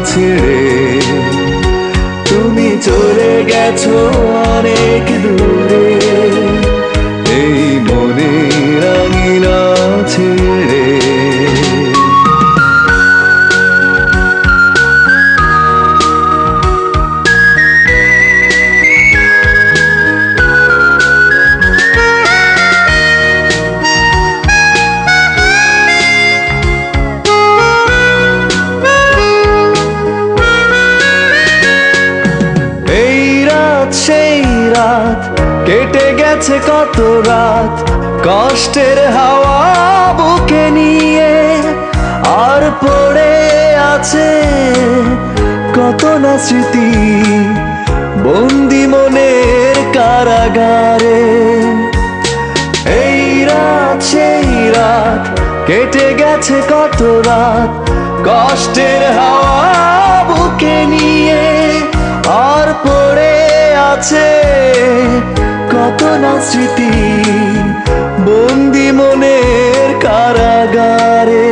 ছেড়ে তুমি চলে গেছো অনেক দূরে, এই মনের আঙিনা ছেড়ে। সেই রাত কেটে গেছে কত রাত কষ্টের হাওয়া বুকে নিয়ে, আর পড়ে আছে কত না স্মৃতি বন্দি মনের কারাগারে। এই রাত সেই রাত কেটে গেছে কত রাত কষ্টের হাওয়া বুকে নিয়ে, আর পড়ে আছে কত না স্মৃতি বন্দি মনের কারাগারে।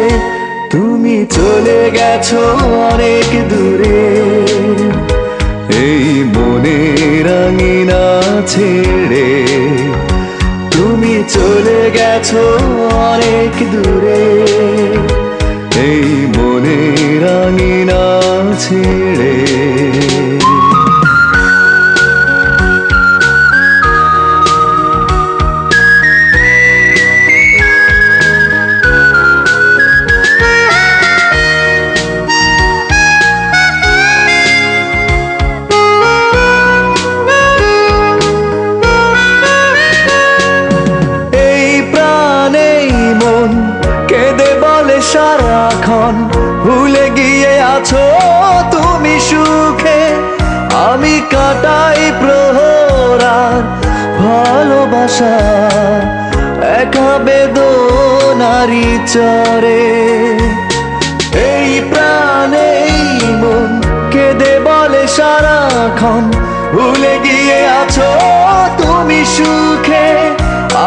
তুমি চলে গেছো অনেক দূরে, এই মনের আঙিনা ছেড়ে। তুমি চলে গেছো অনেক দূরে, এই মনের আঙিনা ছেড়ে। সারাক্ষণ ভুলে গিয়ে আছো তুমি সুখে, আমি কাটাই প্রহরার ভালোবাসা একা বেদনারি চরে। এই প্রাণে মন কেঁদে বলে সারাক্ষণ ভুলে গিয়ে আছো তুমি সুখে,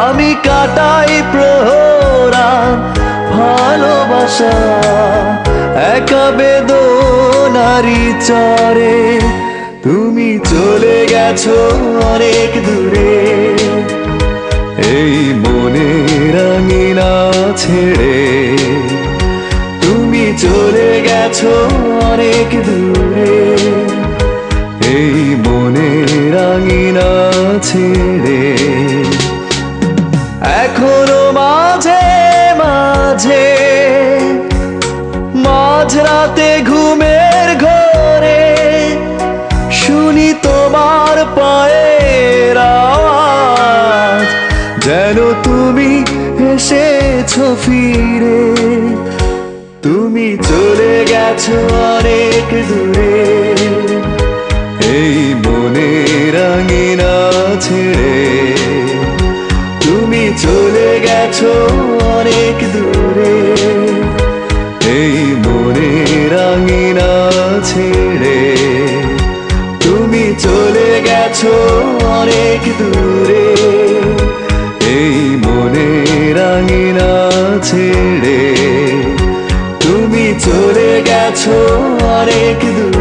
আমি কাটাই প্রহরার ভালোবাসা একা বেদনারি চরে। তুমি চলে গেছো অনেক দূরে, এই মনের আঙিনা ছেড়ে। তুমি চলে গেছো অনেক দূরে, এই মনের আঙিনা ছেড়ে। এখনো মাঝে মাঝে মাঝরাতে ঘুমের ঘরে শুনি তোমার পায়ের আওয়াজ, যেন তুমি এসেছো ফিরে। তুমি চলে গেছো অনেক দূরে, এই মনের আঙিনা ছেড়ে। তুমি চলে গেছো অনেক দূরে, এই মনের আঙিনা ছেড়ে। তুমি চলে গেছো অনেক দূরে, এই মনের আঙিনা ছেড়ে। তুমি চলে গেছো অনেক দূরে।